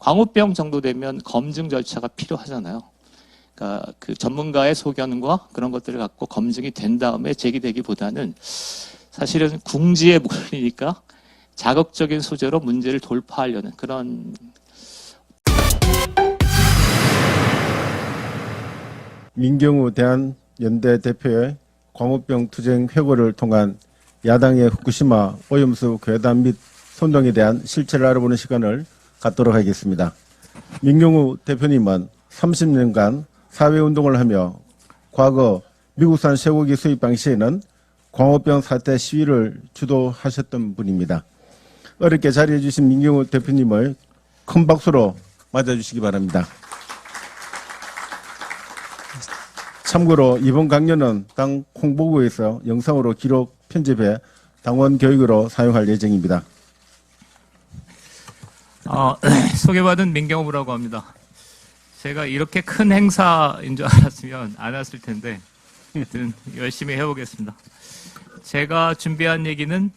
광우병 정도 되면 검증 절차가 필요하잖아요. 그러니까 그 전문가의 소견과 그런 것들을 갖고 검증이 된 다음에 제기되기보다는 사실은 궁지에 몰리니까 자극적인 소재로 문제를 돌파하려는 그런. 민경우 대한연대 대표의 광우병 투쟁 회고를 통한 야당의 후쿠시마 오염수 괴담 및 선동에 대한 실체를 알아보는 시간을 갖도록 하겠습니다. 민경우 대표님은 30년간 사회운동을 하며 과거 미국산 쇠고기 수입 당시에는 광우병 사태 시위를 주도하셨던 분입니다. 어렵게 자리해 주신 민경우 대표님을 큰 박수로 맞아주시기 바랍니다. 참고로 이번 강연은 당 홍보부에서 영상으로 기록 편집해 당원 교육으로 사용할 예정입니다. 소개받은 민경우라고 합니다. 제가 이렇게 큰 행사인 줄 알았으면 안 왔을 텐데 하여튼 열심히 해보겠습니다. 제가 준비한 얘기는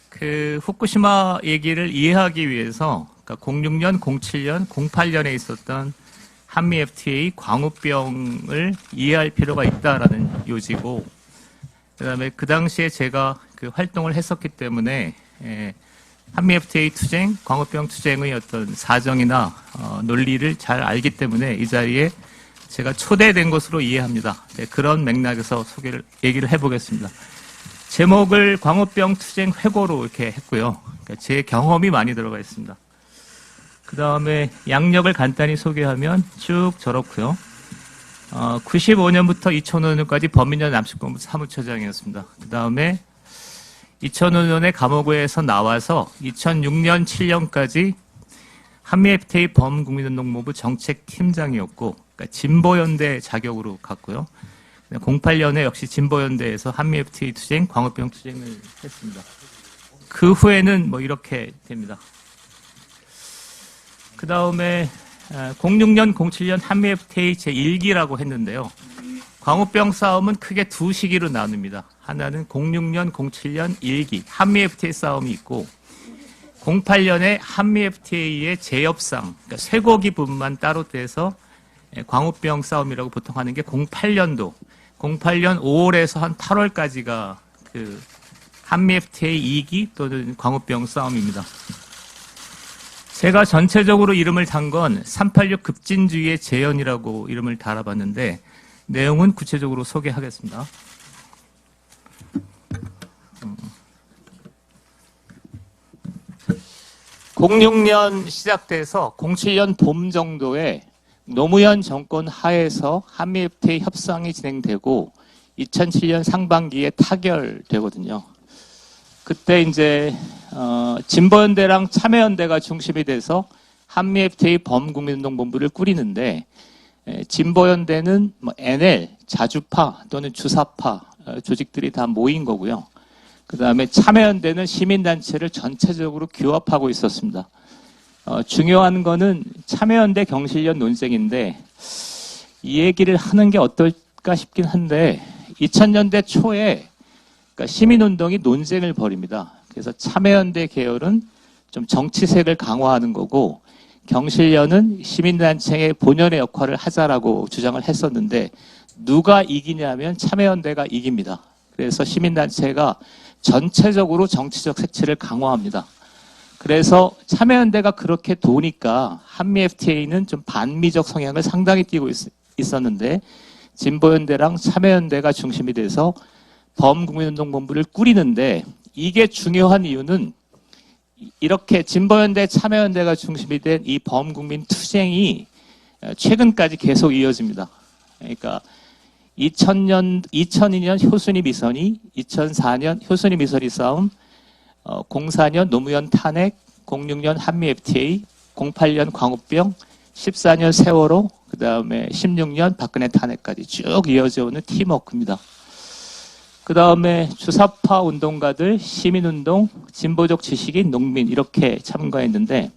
그 후쿠시마 얘기를 이해하기 위해서 그러니까 06년, 07년, 08년에 있었던 한미 FTA 광우병을 이해할 필요가 있다라는 요지고, 그다음에 그 당시에 제가 그 활동을 했었기 때문에 한미 FTA 투쟁, 광우병 투쟁의 어떤 사정이나 논리를 잘 알기 때문에 이 자리에 제가 초대된 것으로 이해합니다. 그런 맥락에서 얘기를 해보겠습니다. 제목을 광우병 투쟁 회고로 이렇게 했고요. 그러니까 제 경험이 많이 들어가 있습니다. 그 다음에 양력을 간단히 소개하면 쭉 저렇고요. 95년부터 2005년까지 범인전 남식본부 사무처장이었습니다. 그 다음에 2005년에 감옥에서 나와서 2006년, 7년까지 한미 FTA 범국민운동본부 정책팀장이었고, 그러니까 진보연대 자격으로 갔고요. 08년에 역시 진보연대에서 한미 FTA 투쟁, 광우병 투쟁을 했습니다. 그 후에는 뭐 이렇게 됩니다. 그 다음에 06년, 07년 한미 FTA 제1기라고 했는데요. 광우병 싸움은 크게 두 시기로 나눕니다. 하나는 06년, 07년 1기 한미 FTA 싸움이 있고, 08년에 한미 FTA의 재협상, 그러니까 쇠고기 분만 따로 떼서 광우병 싸움이라고 보통 하는 게 08년도, 08년 5월에서 한 8월까지가 그 한미 FTA 2기 또는 광우병 싸움입니다. 제가 전체적으로 이름을 단 건 386 급진주의의 재현이라고 이름을 달아봤는데 내용은 구체적으로 소개하겠습니다. 06년 시작돼서 07년 봄 정도에 노무현 정권 하에서 한미 FTA 협상이 진행되고 2007년 상반기에 타결되거든요. 그때 이제 진보연대랑 참여연대가 중심이 돼서 한미 FTA 범국민운동본부를 꾸리는데, 진보연대는 뭐 NL, 자주파 또는 주사파 조직들이 다 모인 거고요. 그 다음에 참여연대는 시민단체를 전체적으로 규합하고 있었습니다. 중요한 거는 참여연대 경실련 논쟁인데, 이 얘기를 하는 게 어떨까 싶긴 한데, 2000년대 초에 그러니까 시민운동이 논쟁을 벌입니다. 그래서 참여연대 계열은 좀 정치색을 강화하는 거고, 경실련은 시민단체의 본연의 역할을 하자라고 주장을 했었는데, 누가 이기냐면 참여연대가 이깁니다. 그래서 시민단체가 전체적으로 정치적 색채를 강화합니다. 그래서 참여연대가 그렇게 도니까 한미 FTA는 좀 반미적 성향을 상당히 띠고 있었는데, 진보연대랑 참여연대가 중심이 돼서 범국민운동본부를 꾸리는데, 이게 중요한 이유는 이렇게 진보연대, 참여연대가 중심이 된 이 범국민 투쟁이 최근까지 계속 이어집니다. 그러니까 2002년 효순이 미선이, 2004년 효순이 미선이 싸움, 04년 노무현 탄핵, 06년 한미 FTA, 08년 광우병, 14년 세월호, 그 다음에 16년 박근혜 탄핵까지 쭉 이어져 오는 팀워크입니다. 그 다음에 주사파 운동가들, 시민운동, 진보적 지식인, 농민 이렇게 참가했는데,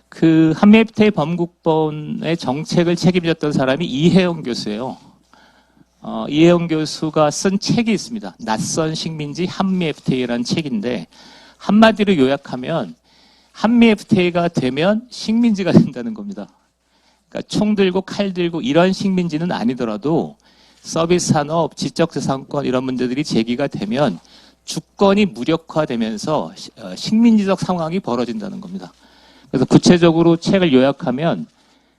그 한미 FTA 범국본의 정책을 책임졌던 사람이 이혜영 교수예요. 이혜영 교수가 쓴 책이 있습니다. 낯선 식민지 한미 FTA라는 책인데, 한마디로 요약하면 한미 FTA가 되면 식민지가 된다는 겁니다. 그러니까 총 들고 칼 들고 이런 식민지는 아니더라도 서비스 산업, 지적재산권 이런 문제들이 제기가 되면 주권이 무력화되면서 식민지적 상황이 벌어진다는 겁니다. 그래서 구체적으로 책을 요약하면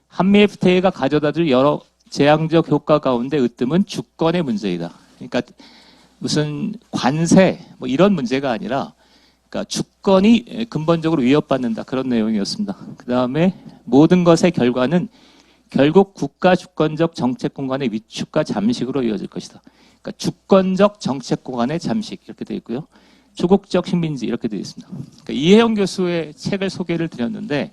한미 FTA가 가져다줄 여러 재앙적 효과 가운데 으뜸은 주권의 문제이다. 그러니까 무슨 관세 뭐 이런 문제가 아니라 그러니까 주권이 근본적으로 위협받는다. 그런 내용이었습니다. 그 다음에 모든 것의 결과는 결국 국가 주권적 정책 공간의 위축과 잠식으로 이어질 것이다. 그러니까 주권적 정책 공간의 잠식 이렇게 되어 있고요. 조국적 식민지 이렇게 되어 있습니다. 그러니까 이혜영 교수의 책을 소개를 드렸는데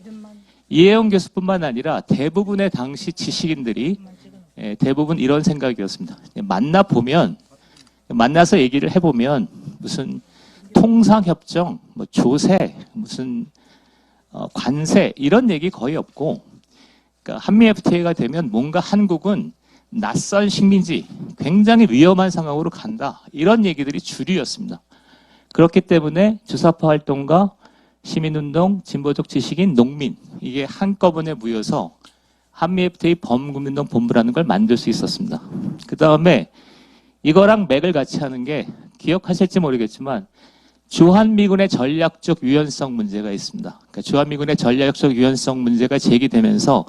이혜영 교수뿐만 아니라 대부분의 당시 지식인들이 대부분 이런 생각이었습니다. 만나서 얘기를 해보면 무슨 통상협정, 뭐 조세, 무슨 관세 이런 얘기 거의 없고 그러니까 한미 FTA가 되면 뭔가 한국은 낯선 식민지, 굉장히 위험한 상황으로 간다. 이런 얘기들이 주류였습니다. 그렇기 때문에 주사파 활동가, 시민운동, 진보적 지식인, 농민 이게 한꺼번에 모여서 한미 FTA 범국민운동 본부라는 걸 만들 수 있었습니다. 그 다음에 이거랑 맥을 같이 하는 게 기억하실지 모르겠지만 주한미군의 전략적 유연성 문제가 있습니다. 그러니까 주한미군의 전략적 유연성 문제가 제기되면서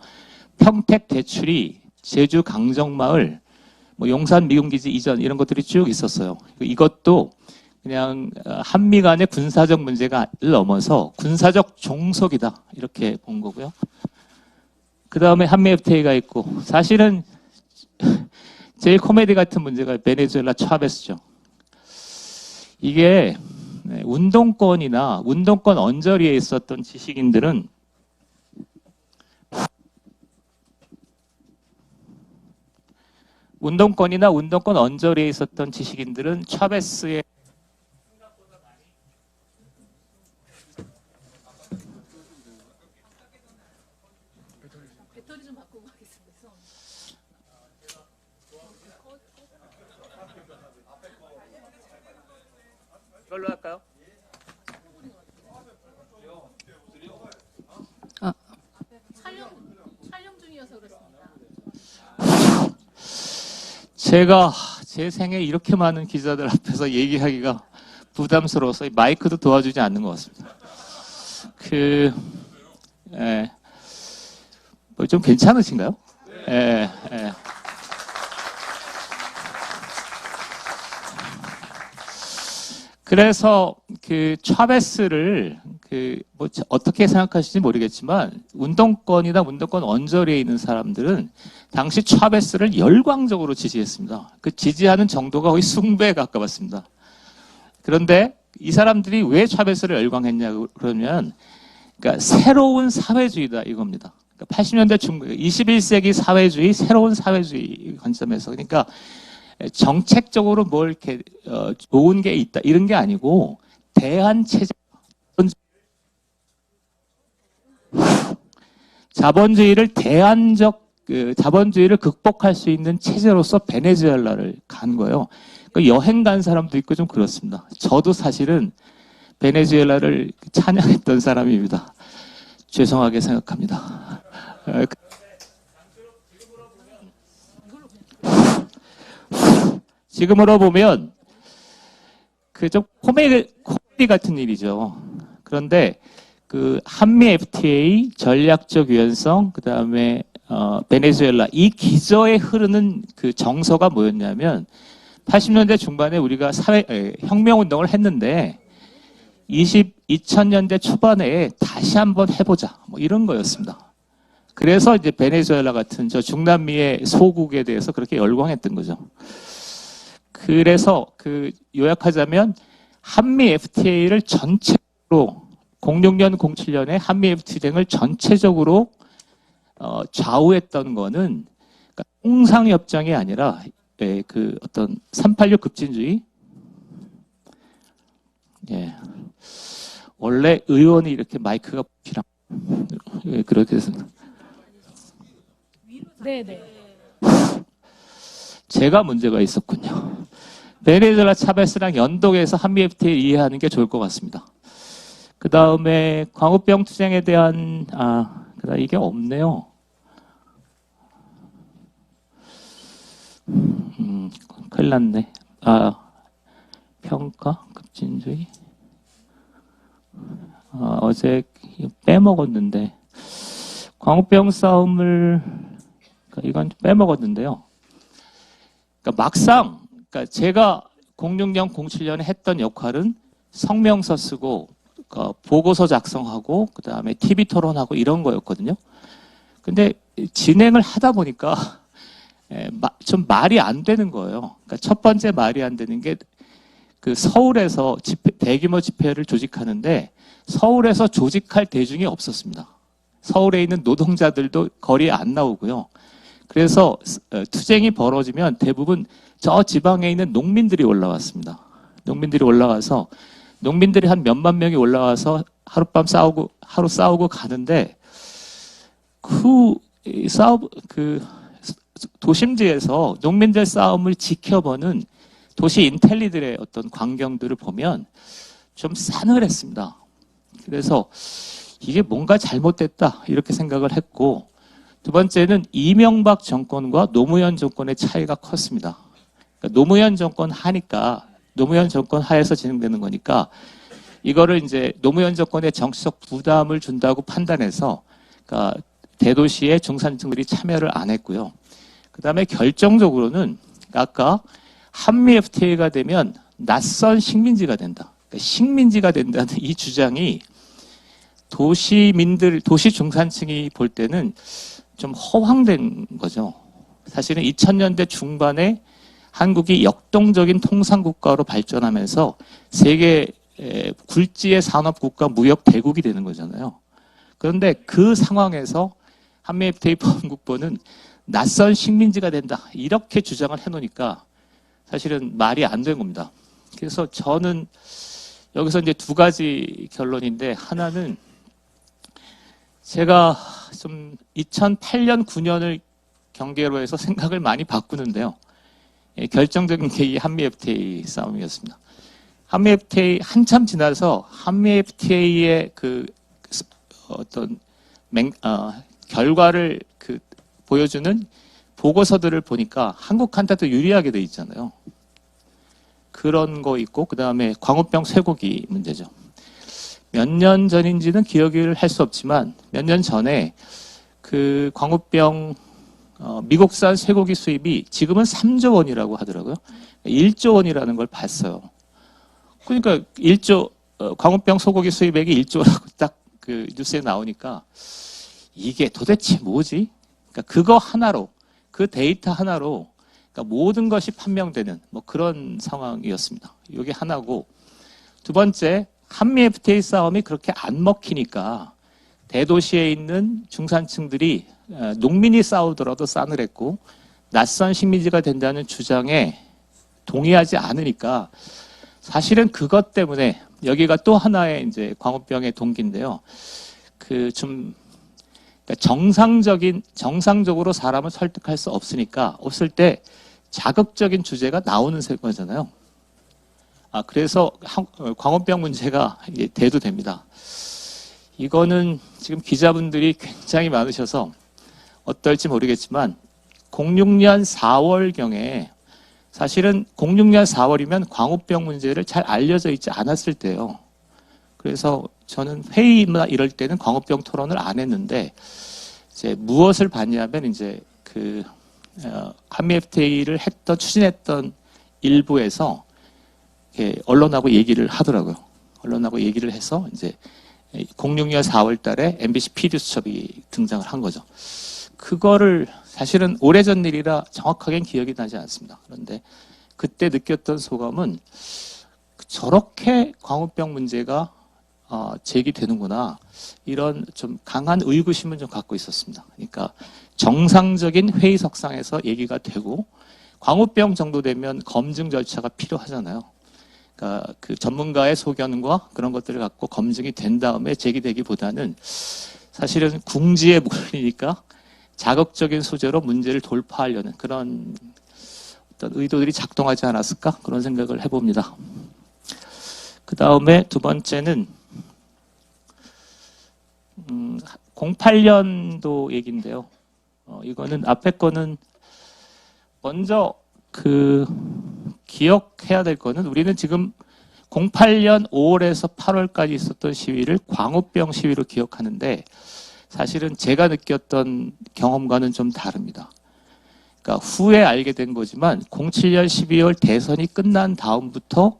평택 대출이 제주 강정마을, 뭐 용산 미군기지 이전 이런 것들이 쭉 있었어요. 이것도 그냥 한미 간의 군사적 문제가 넘어서 군사적 종속이다 이렇게 본 거고요. 그 다음에 한미 FTA가 있고 사실은 제일 코미디 같은 문제가 베네수엘라 차베스죠. 이게 운동권이나 운동권 언저리에 있었던 지식인들은 운동권이나 운동권 언저리에 있었던 지식인들은 차베스의 배터리 좀 바꾸고 가겠습니다. 이걸로 할까요? 촬영 중이어서 그렇습니다. 제가 제 생에 이렇게 많은 기자들 앞에서 얘기하기가 부담스러워서 마이크도 도와주지 않는 것 같습니다. 뭐 좀 괜찮으신가요? 예. 그래서 그 차베스를 뭐 어떻게 생각하실지 모르겠지만 운동권이나 운동권 언저리에 있는 사람들은 당시 차베스를 열광적으로 지지했습니다. 그 지지하는 정도가 거의 숭배에 가까웠습니다. 그런데 이 사람들이 왜 차베스를 열광했냐 그러면 그러니까 새로운 사회주의다 이겁니다. 그러니까 80년대 중국 21세기 사회주의 새로운 사회주의 관점에서 그러니까 정책적으로 뭘 이렇게 좋은 게 있다 이런 게 아니고 대한 체제 자본주의를 자본주의를 극복할 수 있는 체제로서 베네수엘라를 간 거예요. 여행 간 사람도 있고 좀 그렇습니다. 저도 사실은 베네수엘라를 찬양했던 사람입니다. 죄송하게 생각합니다. 지금으로 보면 좀 코미디 같은 일이죠. 그런데 그 한미 FTA 전략적 유연성 그다음에 베네수엘라 이 기저에 흐르는 그 정서가 뭐였냐면 80년대 중반에 우리가 혁명운동을 했는데 2000년대 초반에 다시 한번 해보자 뭐 이런 거였습니다. 그래서 이제 베네수엘라 같은 저 중남미의 소국에 대해서 그렇게 열광했던 거죠. 그래서 요약하자면 한미 FTA를 전체적으로 06년, 07년에 한미 FTA 등을 전체적으로 좌우했던 거는 그러니까 통상협정이 아니라 어떤 386 급진주의. 예. 원래 의원이 이렇게 마이크가 필요. 그렇게 해서. 네네. 제가 문제가 있었군요. 베네수엘라 차베스랑 연동해서 한미 FTA 이해하는 게 좋을 것 같습니다. 그 다음에 광우병 투쟁에 대한, 그다음 이게 없네요. 큰일 났네. 평가, 급진주의. 어제 빼먹었는데, 광우병 싸움을, 이건 빼먹었는데요. 그러니까 막상, 그러니까 제가 06년, 07년에 했던 역할은 성명서 쓰고, 보고서 작성하고, 그 다음에 TV 토론하고 이런 거였거든요. 근데 진행을 하다 보니까 좀 말이 안 되는 거예요. 그러니까 첫 번째 말이 안 되는 게 그 서울에서 대규모 집회를 조직하는데 서울에서 조직할 대중이 없었습니다. 서울에 있는 노동자들도 거리에 안 나오고요. 그래서 투쟁이 벌어지면 대부분 저 지방에 있는 농민들이 올라왔습니다. 농민들이 올라와서 농민들이 한 몇만 명이 올라와서 하룻밤 싸우고 하루 싸우고 가는데 그 도심지에서 농민들 싸움을 지켜보는 도시 인텔리들의 어떤 광경들을 보면 좀 싸늘했습니다. 그래서 이게 뭔가 잘못됐다 이렇게 생각을 했고, 두 번째는 이명박 정권과 노무현 정권의 차이가 컸습니다. 그러니까 노무현 정권 하니까 노무현 정권 하에서 진행되는 거니까 이거를 이제 노무현 정권의 정치적 부담을 준다고 판단해서 그러니까 대도시의 중산층들이 참여를 안 했고요. 그 다음에 결정적으로는 아까 한미 FTA가 되면 낯선 식민지가 된다. 그러니까 식민지가 된다는 이 주장이 도시민들, 도시 중산층이 볼 때는 좀 허황된 거죠. 사실은 2000년대 중반에 한국이 역동적인 통상국가로 발전하면서 세계 굴지의 산업국가 무역 대국이 되는 거잖아요. 그런데 그 상황에서 한미 FTA 포함국보는 낯선 식민지가 된다. 이렇게 주장을 해놓으니까 사실은 말이 안 된 겁니다. 그래서 저는 여기서 이제 두 가지 결론인데, 하나는 제가 좀 2008년, 9년을 경계로 해서 생각을 많이 바꾸는데요. 결정적인 게 이 한미 FTA 싸움이었습니다. 한미 FTA 한참 지나서 한미 FTA의 결과를 보여주는 보고서들을 보니까 한국한테도 유리하게 돼 있잖아요. 그런 거 있고, 그 다음에 광우병 쇠고기 문제죠. 몇 년 전인지는 기억을 할 수 없지만 몇 년 전에 그 광우병 미국산 쇠고기 수입이 지금은 3조 원이라고 하더라고요. 1조 원이라는 걸 봤어요. 그러니까 광우병 소고기 수입액이 1조라고 딱 그 뉴스에 나오니까 이게 도대체 뭐지? 그러니까 그거 하나로, 그 데이터 하나로 그러니까 모든 것이 판명되는 뭐 그런 상황이었습니다. 이게 하나고, 두 번째, 한미 FTA 싸움이 그렇게 안 먹히니까 대도시에 있는 중산층들이 농민이 싸우더라도 싸늘했고 낯선 식민지가 된다는 주장에 동의하지 않으니까 사실은 그것 때문에 여기가 또 하나의 이제 광우병의 동기인데요. 그러니까 정상적으로 사람을 설득할 수 없을 때 자극적인 주제가 나오는 거잖아요. 그래서 광우병 문제가 이제 대두됩니다. 이거는 지금 기자분들이 굉장히 많으셔서 어떨지 모르겠지만 06년 4월경에 사실은 06년 4월이면 광우병 문제를 잘 알려져 있지 않았을 때예요. 그래서 저는 회의나 이럴 때는 광우병 토론을 안 했는데 이제 무엇을 봤냐면 이제 한미 FTA를 추진했던 일부에서 언론하고 얘기를 하더라고요. 언론하고 얘기를 해서 이제 06년 4월 달에 MBC PD 수첩이 등장을 한 거죠. 그거를 사실은 오래전 일이라 정확하게는 기억이 나지 않습니다. 그런데 그때 느꼈던 소감은 저렇게 광우병 문제가 제기되는구나, 이런 좀 강한 의구심을 좀 갖고 있었습니다. 그러니까 정상적인 회의석상에서 얘기가 되고 광우병 정도 되면 검증 절차가 필요하잖아요. 그러니까 그 전문가의 소견과 그런 것들을 갖고 검증이 된 다음에 제기되기보다는 사실은 궁지에 몰리니까 자극적인 소재로 문제를 돌파하려는 그런 어떤 의도들이 작동하지 않았을까, 그런 생각을 해봅니다. 그 다음에 두 번째는 08년도 얘기인데요. 이거는 앞에 거는 먼저 기억해야 될 거는 우리는 지금 08년 5월에서 8월까지 있었던 시위를 광우병 시위로 기억하는데 사실은 제가 느꼈던 경험과는 좀 다릅니다. 그러니까 후에 알게 된 거지만 07년 12월 대선이 끝난 다음부터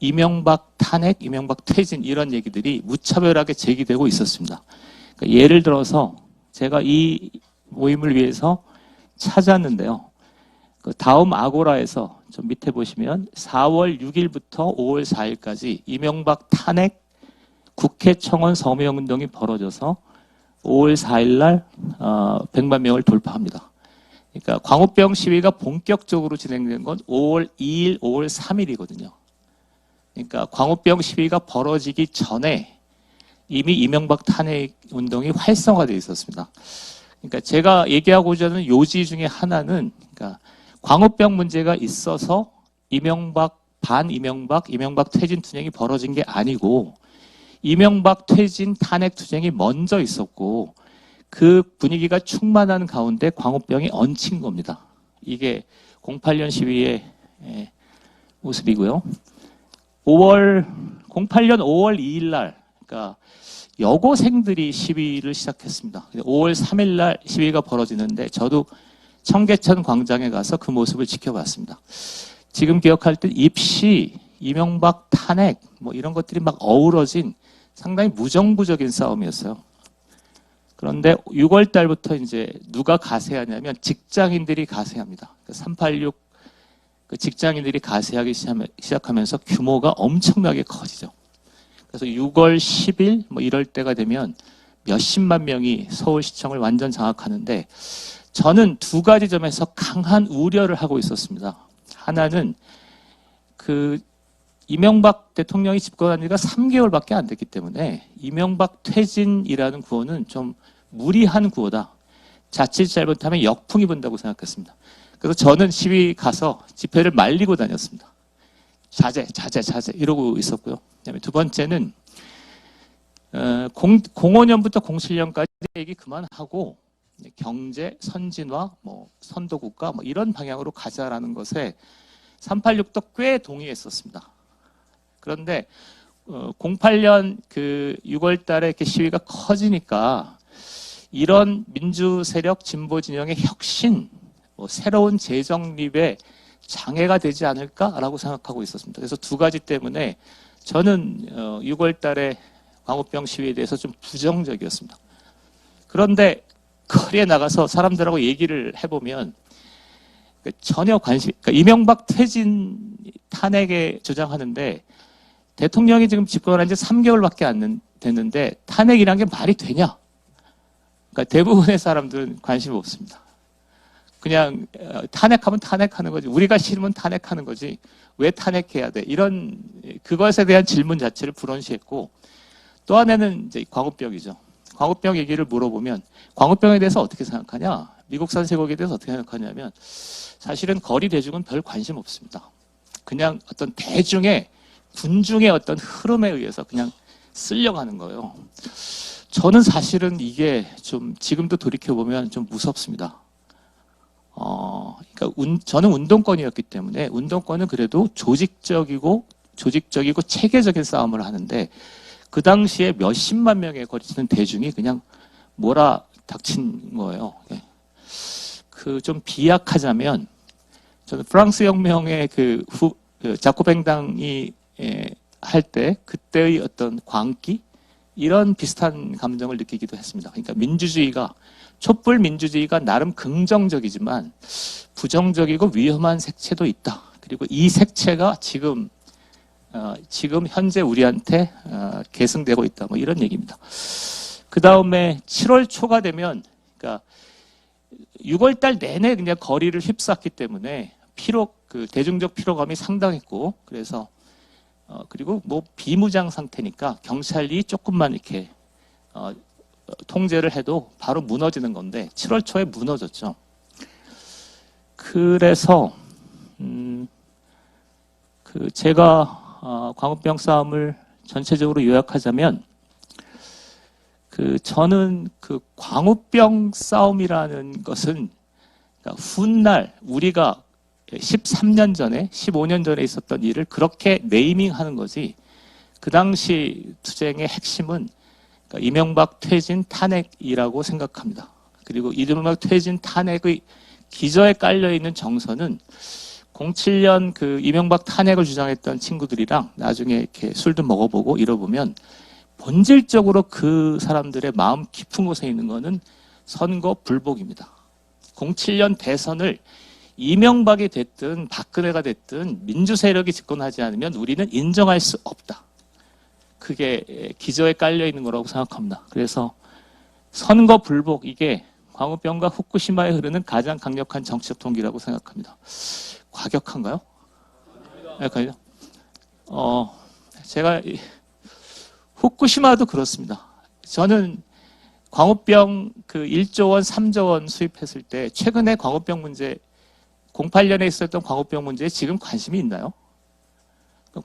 이명박 탄핵, 이명박 퇴진 이런 얘기들이 무차별하게 제기되고 있었습니다. 그러니까 예를 들어서 제가 이 모임을 위해서 찾았는데요. 그 다음 아고라에서 좀 밑에 보시면 4월 6일부터 5월 4일까지 이명박 탄핵 국회 청원 서명운동이 벌어져서 5월 4일 날 100만 명을 돌파합니다. 그러니까 광우병 시위가 본격적으로 진행된 건 5월 2일, 5월 3일이거든요. 그러니까 광우병 시위가 벌어지기 전에 이미 이명박 탄핵 운동이 활성화되어 있었습니다. 그러니까 제가 얘기하고자 하는 요지 중에 하나는 그러니까 광우병 문제가 있어서 이명박, 이명박 퇴진 투쟁이 벌어진 게 아니고 이명박 퇴진 탄핵 투쟁이 먼저 있었고 그 분위기가 충만한 가운데 광우병이 얹힌 겁니다. 이게 08년 시위의 모습이고요. 08년 5월 2일 날, 그러니까 여고생들이 시위를 시작했습니다. 5월 3일 날 시위가 벌어지는데 저도 청계천 광장에 가서 그 모습을 지켜봤습니다. 지금 기억할 때 입시, 이명박 탄핵 뭐 이런 것들이 막 어우러진 상당히 무정부적인 싸움이었어요. 그런데 6월 달부터 이제 누가 가세하냐면 직장인들이 가세합니다. 386 그 직장인들이 가세하기 시작하면서 규모가 엄청나게 커지죠. 그래서 6월 10일 뭐 이럴 때가 되면 몇십만 명이 서울시청을 완전 장악하는데 저는 두 가지 점에서 강한 우려를 하고 있었습니다. 하나는 그 이명박 대통령이 집권한 지가 3개월밖에 안 됐기 때문에 이명박 퇴진이라는 구호는 좀 무리한 구호다. 자칫 잘못하면 역풍이 분다고 생각했습니다. 그래서 저는 시위 가서 집회를 말리고 다녔습니다. 자제 이러고 있었고요. 그다음에 두 번째는 05년부터 07년까지 얘기 그만하고 경제 선진화, 뭐 선도국가 뭐 이런 방향으로 가자라는 것에 386도 꽤 동의했었습니다. 그런데 08년 그 6월 달에 이렇게 시위가 커지니까 이런 민주 세력 진보 진영의 혁신, 뭐 새로운 재정립에 장애가 되지 않을까라고 생각하고 있었습니다. 그래서 두 가지 때문에 저는 6월 달에 광우병 시위에 대해서 좀 부정적이었습니다. 그런데 거리에 나가서 사람들하고 얘기를 해보면 전혀 그러니까 이명박 퇴진 탄핵에 주장하는데 대통령이 지금 집권한 지 3개월밖에 안 됐는데 탄핵이란 게 말이 되냐? 그러니까 대부분의 사람들은 관심이 없습니다. 그냥 탄핵하면 탄핵하는 거지. 우리가 싫으면 탄핵하는 거지. 왜 탄핵해야 돼? 이런 그것에 대한 질문 자체를 불온시했고 또 하나는 이제 광우병이죠. 광우병 얘기를 물어보면 광우병에 대해서 어떻게 생각하냐? 미국산 쇠고기에 대해서 어떻게 생각하냐면 사실은 거리 대중은 별 관심 없습니다. 그냥 어떤 대중의 군중의 어떤 흐름에 의해서 그냥 쓸려가는 거예요. 저는 사실은 이게 좀 지금도 돌이켜보면 좀 무섭습니다. 그러니까 저는 운동권이었기 때문에 운동권은 그래도 조직적이고 체계적인 싸움을 하는데 그 당시에 몇십만 명에 걸치는 대중이 그냥 몰아 닥친 거예요. 그 좀 비약하자면 저는 프랑스 혁명의 그 자코뱅당이 할 때 그때의 어떤 광기 이런 비슷한 감정을 느끼기도 했습니다. 그러니까 민주주의가 촛불 민주주의가 나름 긍정적이지만 부정적이고 위험한 색채도 있다. 그리고 이 색채가 지금 현재 우리한테 계승되고 있다. 뭐 이런 얘기입니다. 그 다음에 7월 초가 되면, 그러니까 6월 달 내내 그냥 거리를 휩쌌기 때문에 그 대중적 피로감이 상당했고, 그래서 그리고 뭐 비무장 상태니까 경찰이 조금만 이렇게 통제를 해도 바로 무너지는 건데 7월 초에 무너졌죠. 그래서 제가 광우병 싸움을 전체적으로 요약하자면 저는 그 광우병 싸움이라는 것은 그러니까 훗날 우리가 13년 전에, 15년 전에 있었던 일을 그렇게 네이밍하는 거지. 그 당시 투쟁의 핵심은 그러니까 이명박 퇴진 탄핵이라고 생각합니다. 그리고 이명박 퇴진 탄핵의 기저에 깔려 있는 정서는 07년 그 이명박 탄핵을 주장했던 친구들이랑 나중에 이렇게 술도 먹어보고 이러보면 본질적으로 그 사람들의 마음 깊은 곳에 있는 거는 선거 불복입니다. 07년 대선을 이명박이 됐든 박근혜가 됐든 민주 세력이 집권하지 않으면 우리는 인정할 수 없다. 그게 기저에 깔려 있는 거라고 생각합니다. 그래서 선거 불복 이게 광우병과 후쿠시마에 흐르는 가장 강력한 정치적 동기라고 생각합니다. 과격한가요? 약간요? 제가 후쿠시마도 그렇습니다. 저는 광우병 그 1조 원, 3조 원 수입했을 때 최근에 광우병 문제 08년에 있었던 광우병 문제에 지금 관심이 있나요?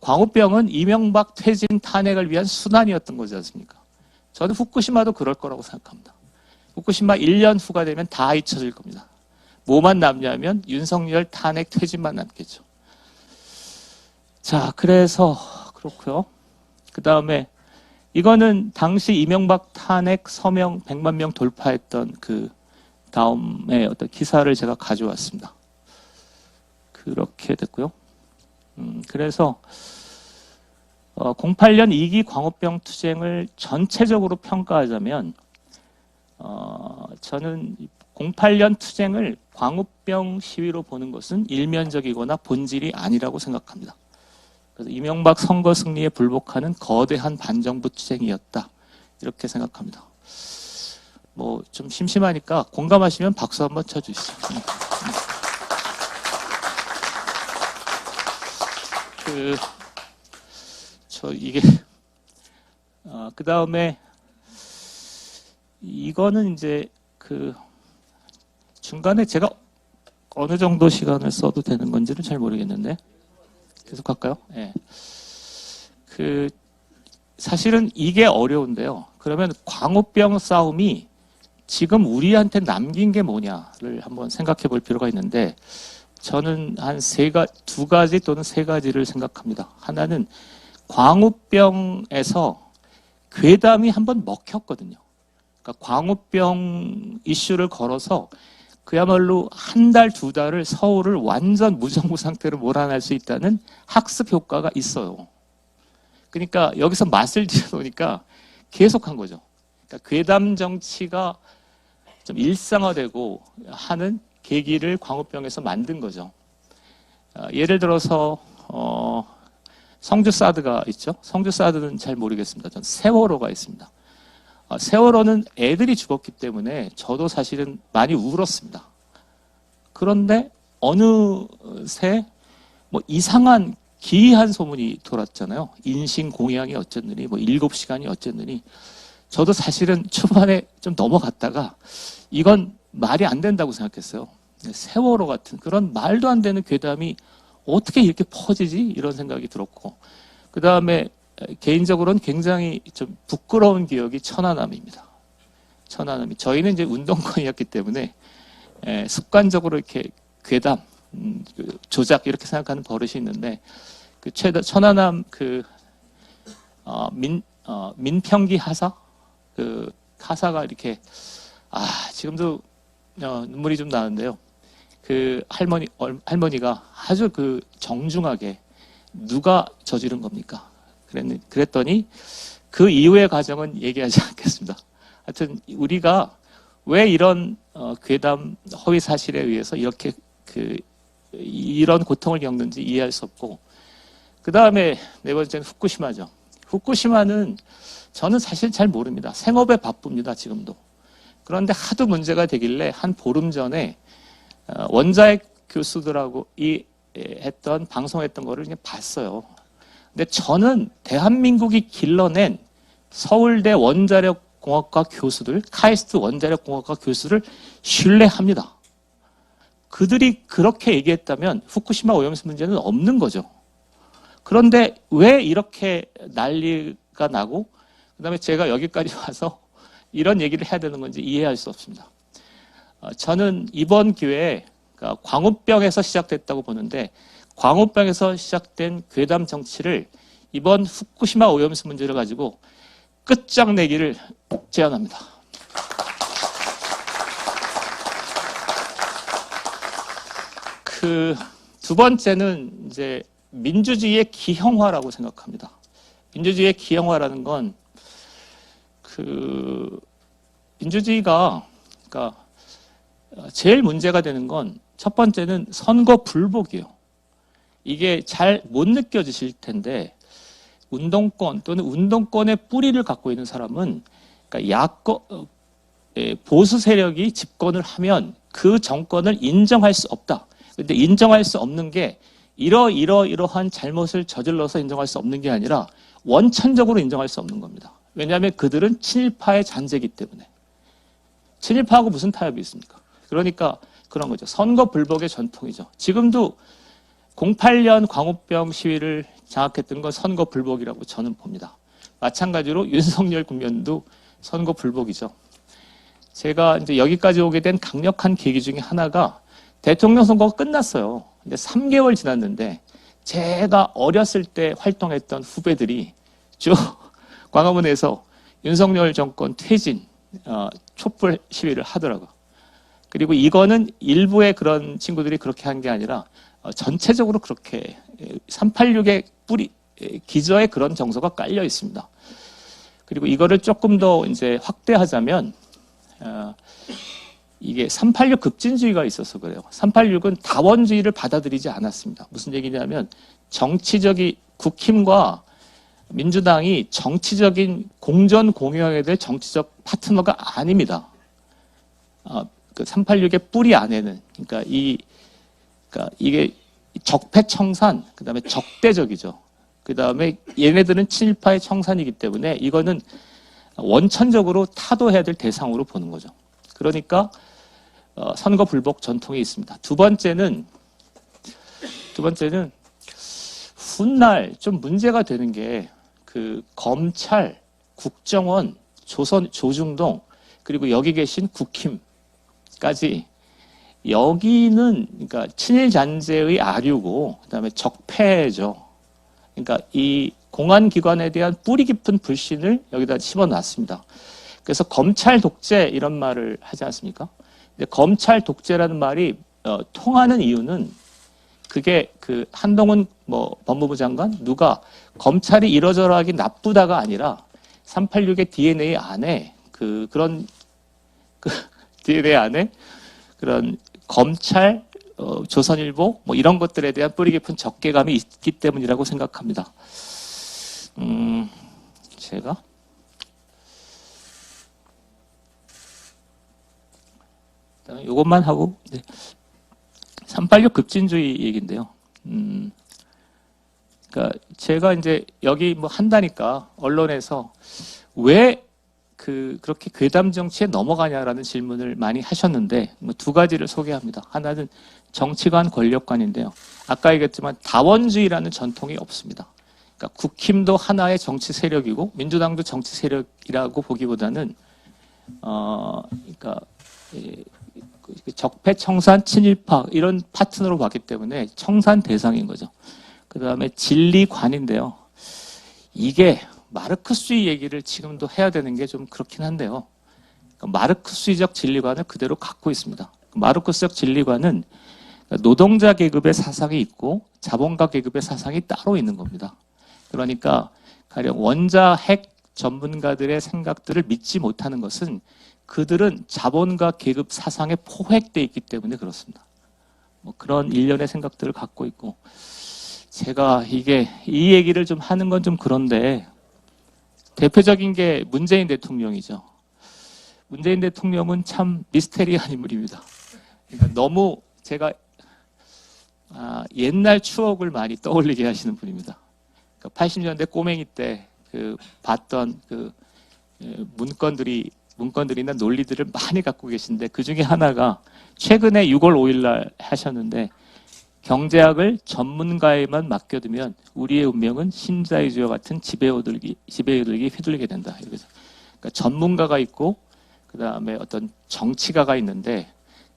광우병은 이명박 퇴진 탄핵을 위한 순환이었던 거지 않습니까? 저는 후쿠시마도 그럴 거라고 생각합니다. 후쿠시마 1년 후가 되면 다 잊혀질 겁니다. 뭐만 남냐면 윤석열 탄핵 퇴진만 남겠죠. 자, 그래서 그렇고요. 그 다음에 이거는 당시 이명박 탄핵 서명 100만 명 돌파했던 그 다음에 어떤 기사를 제가 가져왔습니다. 그렇게 됐고요. 그래서 08년 2기 광우병 투쟁을 전체적으로 평가하자면 저는 08년 투쟁을 광우병 시위로 보는 것은 일면적이거나 본질이 아니라고 생각합니다. 그래서 이명박 선거 승리에 불복하는 거대한 반정부 투쟁이었다. 이렇게 생각합니다. 뭐 좀 심심하니까 공감하시면 박수 한번 쳐주시죠. 그 다음에 이거는 이제 중간에 제가 어느 정도 시간을 써도 되는 건지는 잘 모르겠는데 계속 할까요? 예. 사실은 이게 어려운데요. 그러면 광우병 싸움이 지금 우리한테 남긴 게 뭐냐를 한번 생각해 볼 필요가 있는데 저는 두 가지 또는 세 가지를 생각합니다. 하나는 광우병에서 괴담이 한번 먹혔거든요. 그러니까 광우병 이슈를 걸어서 그야말로 한 달, 두 달을 서울을 완전 무정부 상태로 몰아낼 수 있다는 학습 효과가 있어요. 그러니까 여기서 맛을 들여놓으니까 계속 한 거죠. 그러니까 괴담 정치가 좀 일상화되고 하는 계기를 광우병에서 만든 거죠. 예를 들어서 성주 사드가 있죠. 성주 사드는 잘 모르겠습니다. 전 세월호가 있습니다. 세월호는 애들이 죽었기 때문에 저도 사실은 많이 울었습니다. 그런데 어느새 뭐 이상한 기이한 소문이 돌았잖아요. 인신공양이 어쨌느니 뭐 7시간이 어쨌느니 저도 사실은 초반에 좀 넘어갔다가 이건 말이 안 된다고 생각했어요. 세월호 같은 그런 말도 안 되는 괴담이 어떻게 이렇게 퍼지지? 이런 생각이 들었고 그 다음에 개인적으로는 굉장히 좀 부끄러운 기억이 천안함입니다. 천안함이 저희는 이제 운동권이었기 때문에 습관적으로 이렇게 괴담, 조작 이렇게 생각하는 버릇이 있는데 천안함 민평기 하사 하사가 이렇게 지금도 눈물이 좀 나는데요. 할머니가 아주 정중하게 누가 저지른 겁니까? 그랬더니 그 이후의 과정은 얘기하지 않겠습니다. 하여튼 우리가 왜 이런 괴담 허위 사실에 의해서 이렇게 이런 고통을 겪는지 이해할 수 없고 그 다음에 네 번째는 후쿠시마죠. 후쿠시마는 저는 사실 잘 모릅니다. 생업에 바쁩니다. 지금도. 그런데 하도 문제가 되길래 한 보름 전에 원자핵 교수들하고 방송했던 거를 그냥 봤어요. 근데 저는 대한민국이 길러낸 서울대 원자력공학과 교수들, 카이스트 원자력공학과 교수를 신뢰합니다. 그들이 그렇게 얘기했다면 후쿠시마 오염수 문제는 없는 거죠. 그런데 왜 이렇게 난리가 나고 그다음에 제가 여기까지 와서 이런 얘기를 해야 되는 건지 이해할 수 없습니다. 저는 이번 기회에 그러니까 광우병에서 시작됐다고 보는데 광우병에서 시작된 괴담 정치를 이번 후쿠시마 오염수 문제를 가지고 끝장내기를 제안합니다. 그 두 번째는 이제 민주주의의 기형화라고 생각합니다. 민주주의의 기형화라는 건 그 민주주의가 그러니까 제일 문제가 되는 건 첫 번째는 선거 불복이에요. 이게 잘 못 느껴지실 텐데 운동권 또는 운동권의 뿌리를 갖고 있는 사람은 그러니까 야권 보수 세력이 집권을 하면 그 정권을 인정할 수 없다. 근데 인정할 수 없는 게 이러한 잘못을 저질러서 인정할 수 없는 게 아니라 원천적으로 인정할 수 없는 겁니다. 왜냐하면 그들은 친일파의 잔재이기 때문에. 친일파하고 무슨 타협이 있습니까? 그러니까 그런 거죠. 선거 불복의 전통이죠. 지금도 08년 광우병 시위를 장악했던 건 선거 불복이라고 저는 봅니다. 마찬가지로 윤석열 국면도 선거 불복이죠. 제가 이제 여기까지 오게 된 강력한 계기 중에 하나가 대통령 선거가 끝났어요. 근데 3개월 지났는데 제가 어렸을 때 활동했던 후배들이 쭉 광화문에서 윤석열 정권 퇴진, 촛불 시위를 하더라고요. 그리고 이거는 일부의 그런 친구들이 그렇게 한 게 아니라 전체적으로 그렇게 386의 뿌리, 기저에 그런 정서가 깔려 있습니다. 그리고 이거를 조금 더 이제 확대하자면, 이게 386 급진주의가 있어서 그래요. 386은 다원주의를 받아들이지 않았습니다. 무슨 얘기냐면 정치적인 국힘과 민주당이 정치적인 공존 공유해야 될 정치적 파트너가 아닙니다. 그 386의 뿌리 안에는 그러니까 이게 적폐청산, 그다음에 적대적이죠. 그다음에 얘네들은 친일파의 청산이기 때문에 이거는 원천적으로 타도해야 될 대상으로 보는 거죠. 그러니까 선거 불복 전통이 있습니다. 두 번째는 훗날 좀 문제가 되는 게 그 검찰, 국정원, 조중동 그리고 여기 계신 국힘까지 여기는 그러니까 친일 잔재의 아류고 그다음에 적폐죠. 그러니까 이 공안 기관에 대한 뿌리 깊은 불신을 여기다 집어놨습니다. 그래서 검찰 독재 이런 말을 하지 않습니까? 근데 검찰 독재라는 말이 통하는 이유는 그게 그 한동훈 법무부 장관 누가 검찰이 이러저러하기 나쁘다가 아니라 386의 DNA 안에 그런 DNA 안에 그런 검찰, 조선일보 이런 것들에 대한 뿌리 깊은 적개감이 있기 때문이라고 생각합니다. 제가 일단 이것만 하고 386 급진주의 얘기인데요. 그러니까 제가 이제 여기 한다니까 언론에서 왜 그렇게 괴담 정치에 넘어가냐라는 질문을 많이 하셨는데 두 가지를 소개합니다. 하나는 정치관 권력관인데요. 아까 얘기했지만 다원주의라는 전통이 없습니다. 그러니까 국힘도 하나의 정치 세력이고 민주당도 정치 세력이라고 보기보다는 그러니까 적폐, 청산, 친일파 이런 파트너로 봤기 때문에 청산 대상인 거죠. 그 다음에 진리관인데요. 이게 마르크스주의 얘기를 지금도 해야 되는 게 좀 그렇긴 한데요. 마르크스주의적 진리관을 그대로 갖고 있습니다. 마르크스적 진리관은 노동자 계급의 사상이 있고 자본가 계급의 사상이 따로 있는 겁니다. 그러니까 가령 원자 핵 전문가들의 생각들을 믿지 못하는 것은 그들은 자본가 계급 사상에 포획되어 있기 때문에 그렇습니다. 그런 일련의 생각들을 갖고 있고 제가 이 얘기를 좀 하는 건 좀 그런데 대표적인 게 문재인 대통령이죠. 문재인 대통령은 참 미스테리한 인물입니다. 그러니까 너무 제가 옛날 추억을 많이 떠올리게 하시는 분입니다. 그러니까 80년대 꼬맹이 때 봤던 문건들이나 논리들을 많이 갖고 계신데 그 중에 하나가 최근에 6월 5일 날 하셨는데 경제학을 전문가에만 맡겨두면 우리의 운명은 신자유주의와 같은 지배에 휘둘리게 된다. 이래서 그러니까 전문가가 있고 그다음에 어떤 정치가가 있는데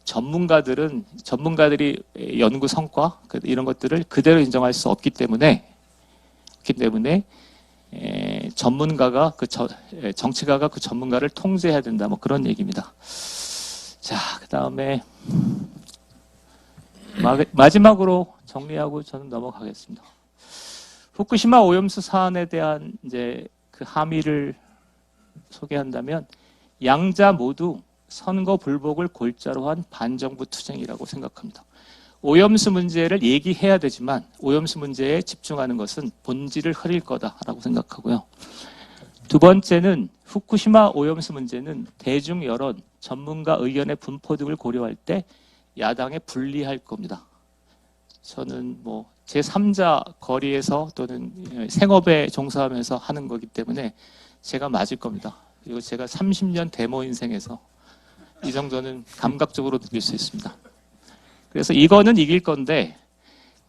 전문가들이 연구 성과 이런 것들을 그대로 인정할 수 없기 때문에 전문가가 정치가가 그 전문가를 통제해야 된다. 뭐 그런 얘기입니다. 자, 그다음에 마지막으로 정리하고 저는 넘어가겠습니다. 후쿠시마 오염수 사안에 대한 이제 그 함의를 소개한다면 양자 모두 선거 불복을 골자로 한 반정부 투쟁이라고 생각합니다. 오염수 문제를 얘기해야 되지만 오염수 문제에 집중하는 것은 본질을 흐릴 거다라고 생각하고요. 두 번째는 후쿠시마 오염수 문제는 대중 여론, 전문가 의견의 분포 등을 고려할 때 야당에 불리할 겁니다. 저는 뭐 제3자 거리에서 또는 생업에 종사하면서 하는 거기 때문에 제가 맞을 겁니다. 그리고 제가 30년 데모 인생에서 이 정도는 감각적으로 느낄 수 있습니다. 그래서 이거는 이길 건데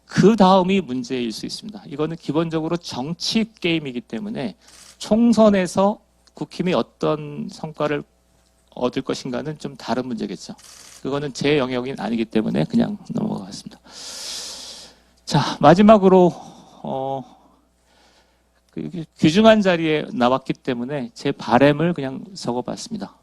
그 다음이 문제일 수 있습니다. 이거는 기본적으로 정치 게임이기 때문에 총선에서 국힘이 어떤 성과를 얻을 것인가는 좀 다른 문제겠죠. 그거는 제 영역이 아니기 때문에 그냥 넘어가겠습니다. 자, 마지막으로 귀중한 자리에 나왔기 때문에 제 바램을 그냥 적어봤습니다.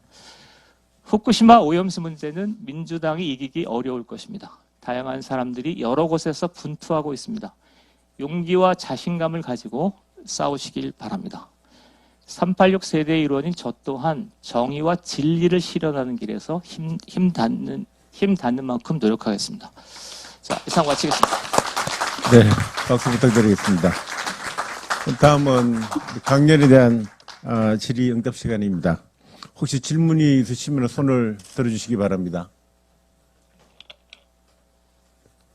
후쿠시마 오염수 문제는 민주당이 이기기 어려울 것입니다. 다양한 사람들이 여러 곳에서 분투하고 있습니다. 용기와 자신감을 가지고 싸우시길 바랍니다. 386 세대의 일원인 저 또한 정의와 진리를 실현하는 길에서 힘 닿는 만큼 노력하겠습니다. 자, 이상 마치겠습니다. 네, 박수 부탁드리겠습니다. 다음은 강연에 대한 질의응답 시간입니다. 혹시 질문이 있으시면 손을 들어주시기 바랍니다.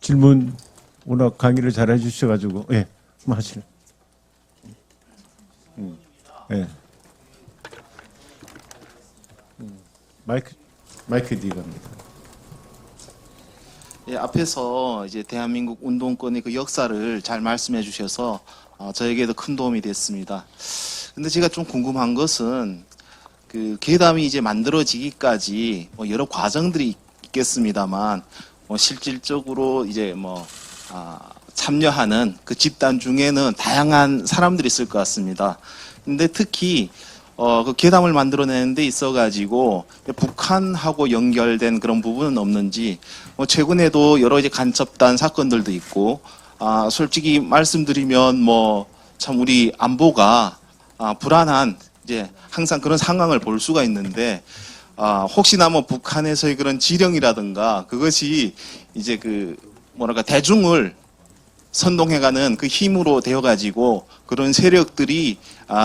질문 워낙 강의를 잘 해주셔가지고 예, 한번 하실래요? 예. 마이크 뒤에 갑니다. 예, 앞에서 이제 대한민국 운동권의 그 역사를 잘 말씀해 주셔서 저에게도 큰 도움이 됐습니다. 근데 제가 좀 궁금한 것은 그 괴담이 이제 만들어지기까지 뭐 여러 과정들이 있겠습니다만 뭐 실질적으로 이제 참여하는 그 집단 중에는 다양한 사람들이 있을 것 같습니다. 근데 특히 그 괴담을 만들어내는 데 있어가지고 북한하고 연결된 그런 부분은 없는지, 뭐 최근에도 여러 이제 간첩단 사건들도 있고, 솔직히 말씀드리면 뭐 참 우리 안보가 불안한 이제 항상 그런 상황을 볼 수가 있는데, 혹시나 뭐 북한에서의 그런 지령이라든가 그것이 이제 그 뭐랄까 대중을 선동해가는 그 힘으로 되어가지고 그런 세력들이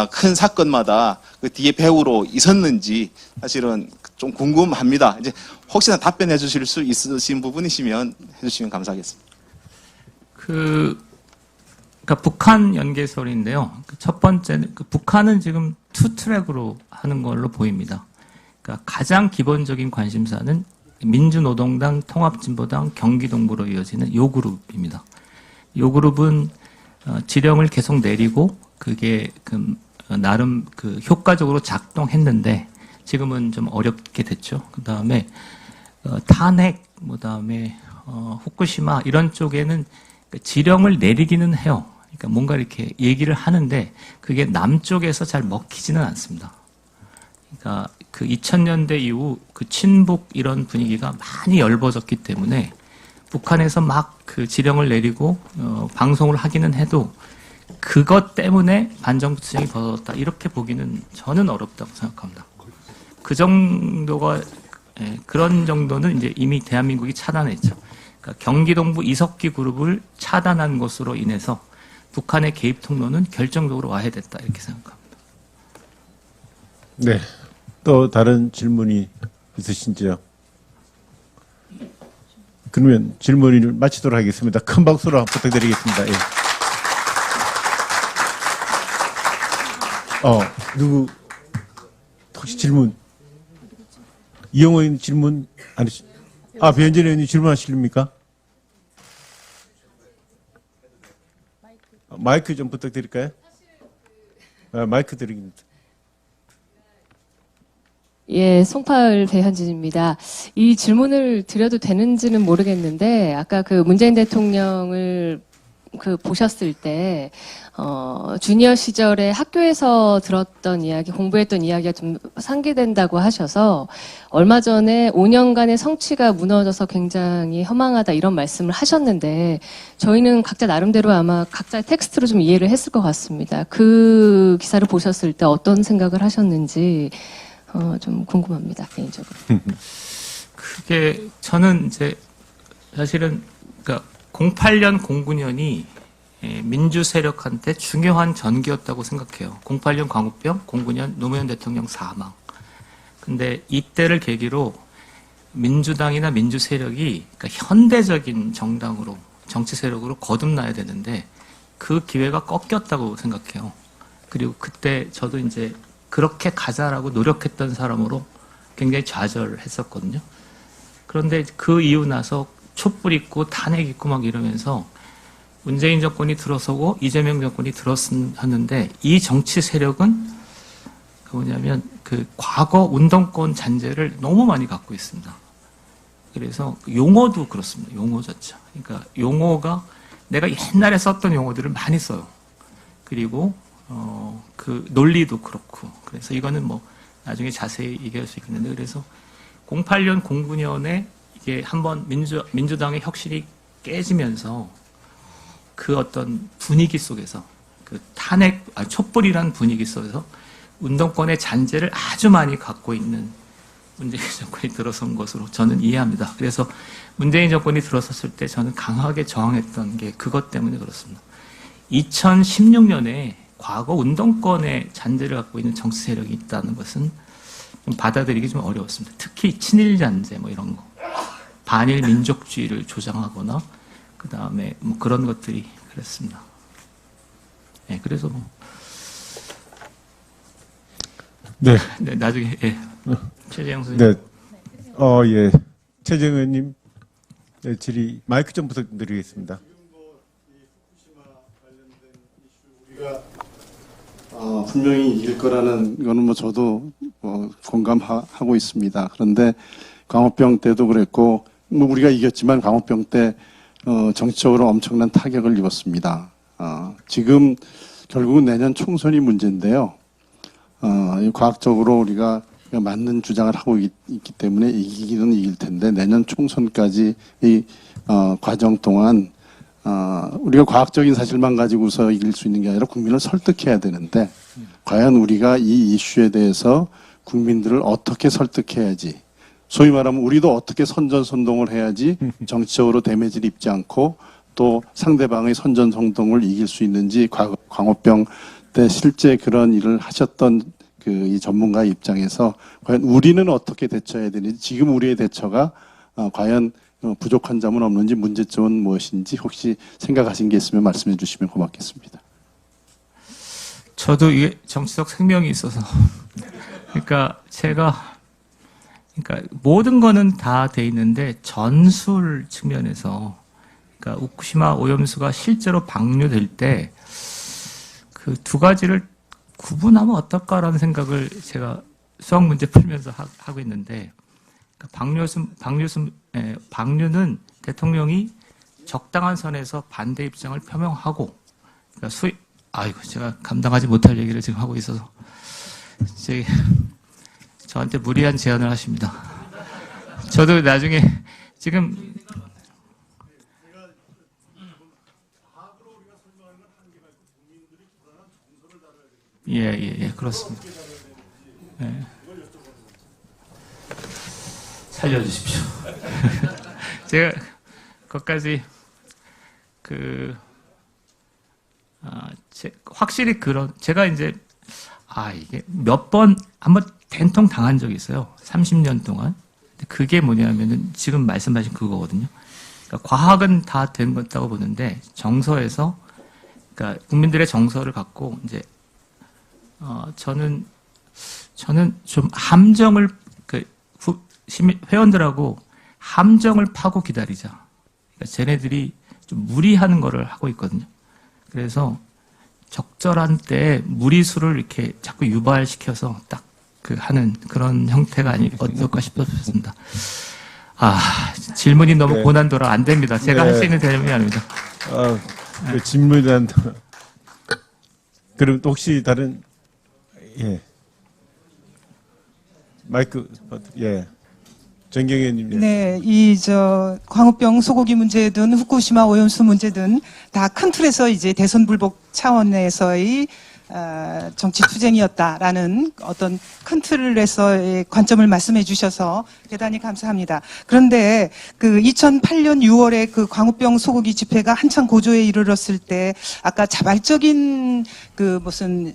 큰 사건마다 그 뒤에 배후로 있었는지 사실은 좀 궁금합니다. 이제 혹시나 답변해 주실 수 있으신 부분이시면 해주시면 감사하겠습니다. 그러니까 북한 연계설인데요. 첫 번째는 북한은 지금 투 트랙으로 하는 걸로 보입니다. 그러니까 가장 기본적인 관심사는 민주노동당, 통합진보당, 경기동부로 이어지는 요 그룹입니다. 요 그룹은 지령을 계속 내리고 그게 나름 효과적으로 작동했는데 지금은 좀 어렵게 됐죠. 그 다음에 탄핵, 그 다음에 후쿠시마 이런 쪽에는 지령을 내리기는 해요. 그러니까 뭔가 이렇게 얘기를 하는데 그게 남쪽에서 잘 먹히지는 않습니다. 그러니까 그 2000년대 이후 그 친북 이런 분위기가 많이 열버졌기 때문에 북한에서 막 그 지령을 내리고 방송을 하기는 해도 그것 때문에 반정부 투쟁이 벌어졌다 이렇게 보기는 저는 어렵다고 생각합니다. 그 정도가 그런 정도는 이제 이미 대한민국이 차단했죠. 그러니까 경기동부 이석기 그룹을 차단한 것으로 인해서 북한의 개입 통로는 결정적으로 와해됐다 이렇게 생각합니다. 네, 또 다른 질문이 있으신지요? 그러면 질문을 마치도록 하겠습니다. 큰 박수로 부탁드리겠습니다. 예. 누구 혹시 질문? 이영호 의원 질문 안 하시? 배현진 의원님 질문하실입니까? 마이크 좀 부탁드릴까요? 마이크 드리겠습니다. 예, 송파을 배현진입니다. 이 질문을 드려도 되는지는 모르겠는데, 아까 그 문재인 대통령을 보셨을 때, 주니어 시절에 학교에서 들었던 이야기, 공부했던 이야기가 좀 상기된다고 하셔서, 얼마 전에 5년간의 성취가 무너져서 굉장히 허망하다 이런 말씀을 하셨는데, 저희는 각자 나름대로 아마 각자의 텍스트로 좀 이해를 했을 것 같습니다. 그 기사를 보셨을 때 어떤 생각을 하셨는지, 좀 궁금합니다, 개인적으로. 그게 저는 이제 사실은 그러니까 08년, 09년이 민주 세력한테 중요한 전기였다고 생각해요. 08년 광우병, 09년 노무현 대통령 사망. 근데 이때를 계기로 민주당이나 민주 세력이 그러니까 현대적인 정당으로 정치 세력으로 거듭나야 되는데 그 기회가 꺾였다고 생각해요. 그리고 그때 저도 이제 그렇게 가자라고 노력했던 사람으로 굉장히 좌절했었거든요. 그런데 그 이후 나서 촛불 있고 탄핵 있고 막 이러면서 문재인 정권이 들어서고 이재명 정권이 들어섰는데 이 정치 세력은 뭐냐면 그 과거 운동권 잔재를 너무 많이 갖고 있습니다. 그래서 용어도 그렇습니다. 용어 자체. 그러니까 용어가 내가 옛날에 썼던 용어들을 많이 써요. 그리고 그 논리도 그렇고. 그래서 이거는 뭐 나중에 자세히 얘기할 수 있겠는데 그래서 08년, 09년에 이게 한번 민주당의 혁신이 깨지면서 그 어떤 분위기 속에서 그 촛불이라는 분위기 속에서 운동권의 잔재를 아주 많이 갖고 있는 문재인 정권이 들어선 것으로 저는 이해합니다. 그래서 문재인 정권이 들어섰을 때 저는 강하게 저항했던 게 그것 때문에 그렇습니다. 2016년에 과거 운동권의 잔재를 갖고 있는 정치 세력이 있다는 것은 좀 받아들이기 좀 어려웠습니다. 특히 친일 잔재 뭐 이런 거. 반일 민족주의를 조장하거나 그 다음에 뭐 그런 것들이 그랬습니다. 네, 그래서 뭐 네. 네, 나중에 예. 최재형 선생님. 네. 예. 최재형 의원님, 네, 질의 마이크 좀 부탁드리겠습니다. 분명히 이길 거라는 거는 뭐 저도 공감하고 있습니다. 그런데 광우병 때도 그랬고 뭐 우리가 이겼지만 광우병 때 정치적으로 엄청난 타격을 입었습니다. 지금 결국은 내년 총선이 문제인데요. 과학적으로 우리가 맞는 주장을 하고 있기 때문에 이기기는 이길 텐데 내년 총선까지 이 과정 동안 우리가 과학적인 사실만 가지고서 이길 수 있는 게 아니라 국민을 설득해야 되는데 과연 우리가 이 이슈에 대해서 국민들을 어떻게 설득해야지 소위 말하면 우리도 어떻게 선전선동을 해야지 정치적으로 데미지를 입지 않고 또 상대방의 선전선동을 이길 수 있는지 광우병 때 실제 그런 일을 하셨던 이 전문가의 입장에서 과연 우리는 어떻게 대처해야 되는지 지금 우리의 대처가 과연 부족한 점은 없는지 문제점은 무엇인지 혹시 생각하신 게 있으면 말씀해 주시면 고맙겠습니다. 저도 이게 정치적 생명이 있어서 그러니까 모든 거는 다 돼 있는데 전술 측면에서 그러니까 후쿠시마 오염수가 실제로 방류될 때 그 두 가지를 구분하면 어떨까라는 생각을 제가 수학 문제 풀면서 하고 있는데 방류는 대통령이 적당한 선에서 반대 입장을 표명하고 그러니까 제가 감당하지 못할 얘기를 지금 하고 있어서 저한테 무리한 제안을 하십니다. 저도 나중에 지금 예, 그렇습니다. 예. 살려주십시오. 제가 거기까지 확실히 제가 이제 이게 한번 된통 당한 적이 있어요. 30년 동안. 그게 뭐냐면은 지금 말씀하신 그거거든요. 그러니까 과학은 다 된 것다고 보는데 정서에서 그러니까 국민들의 정서를 갖고 이제 저는 좀 함정을 회원들하고 함정을 파고 기다리자. 그러니까 쟤네들이 좀 무리하는 거를 하고 있거든요. 그래서 적절한 때 무리수를 이렇게 자꾸 유발시켜서 딱 하는 그런 형태가 어떨까 싶었습니다. 질문이 너무 네. 고난도라 안 됩니다. 제가 네. 할 수 있는 질문이 아닙니다. 그 질문에 대한 그럼 또 혹시 다른 예 마이크 예 정경현님 예. 네, 광우병 소고기 문제든 후쿠시마 오염수 문제든 다 큰 틀에서 이제 대선 불복 차원에서의 정치 투쟁이었다라는 어떤 큰 틀에서의 관점을 말씀해 주셔서 대단히 감사합니다. 그런데 그 2008년 6월에 그 광우병 소고기 집회가 한창 고조에 이르렀을 때 아까 자발적인 그 무슨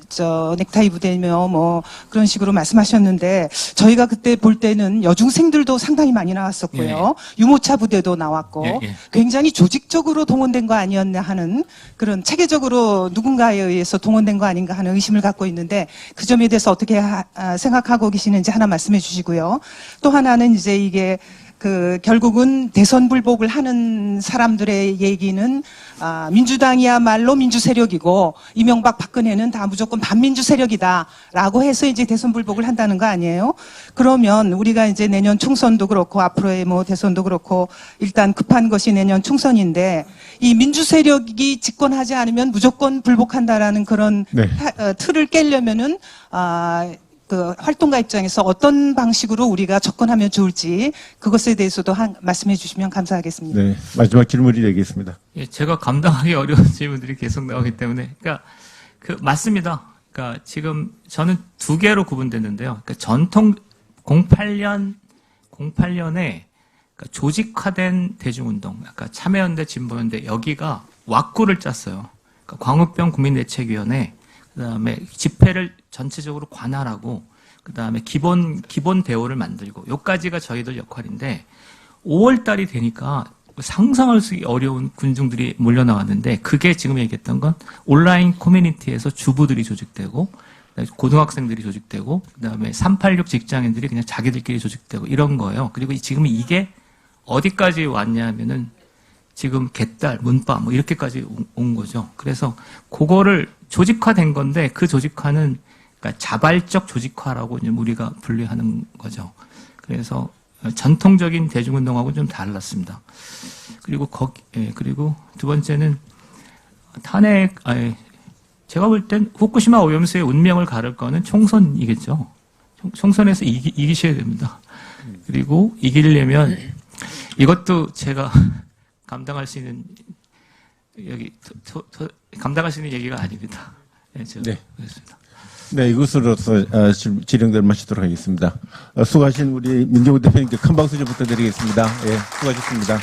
넥타이 부대며 뭐 그런 식으로 말씀하셨는데 저희가 그때 볼 때는 여중생들도 상당히 많이 나왔었고요. 유모차 부대도 나왔고 예. 굉장히 조직적으로 동원된 거 아니었나 하는 그런 체계적으로 누군가에 의해서 동원된 거 아닌가 하는 의심을 갖고 있는데 그 점에 대해서 어떻게 생각하고 계시는지 하나 말씀해 주시고요. 또 하나는 이제 이게 결국은 대선 불복을 하는 사람들의 얘기는 민주당이야말로 민주 세력이고 이명박 박근혜는 다 무조건 반민주 세력이다라고 해서 이제 대선 불복을 한다는 거 아니에요? 그러면 우리가 이제 내년 총선도 그렇고 앞으로의 뭐 대선도 그렇고 일단 급한 것이 내년 총선인데 이 민주 세력이 집권하지 않으면 무조건 불복한다라는 그런 네. 틀을 깨려면은 그 활동가 입장에서 어떤 방식으로 우리가 접근하면 좋을지 그것에 대해서도 말씀해 주시면 감사하겠습니다. 네 마지막 질문이 되겠습니다. 예, 제가 감당하기 어려운 질문들이 계속 나오기 때문에, 그러니까 맞습니다. 그러니까 지금 저는 두 개로 구분됐는데요. 그러니까 전통 08년에 조직화된 대중운동, 그러니까 참여연대, 진보연대 여기가 왁구를 짰어요. 그러니까 광우병 국민대책위원회, 그다음에 집회를 전체적으로 관할하고, 그다음에 기본 대우를 만들고, 요까지가 저희들 역할인데 5월 달이 되니까 상상할 수 어려운 군중들이 몰려 나왔는데 그게 지금 얘기했던 건 온라인 커뮤니티에서 주부들이 조직되고 고등학생들이 조직되고 그다음에 386 직장인들이 그냥 자기들끼리 조직되고 이런 거예요. 그리고 지금 이게 어디까지 왔냐면은 지금 개딸, 문바 뭐 이렇게까지 온 거죠. 그래서 그거를 조직화된 건데 그 조직화는 그러니까 자발적 조직화라고 이제 우리가 분류하는 거죠. 그래서 전통적인 대중운동하고 좀 달랐습니다. 그리고 그리고 두 번째는 탄핵, 제가 볼 땐 후쿠시마 오염수의 운명을 가를 거는 총선이겠죠. 총선에서 이기셔야 됩니다. 그리고 이기려면 이것도 제가 감당할 수 있는 감당할 수 있는 얘기가 아닙니다. 네, 그렇습니다. 네, 이것으로서 질의응답을 마치도록 하겠습니다. 수고하신 우리 민경우 대표님께 큰 박수 좀 부탁드리겠습니다. 예, 수고하셨습니다.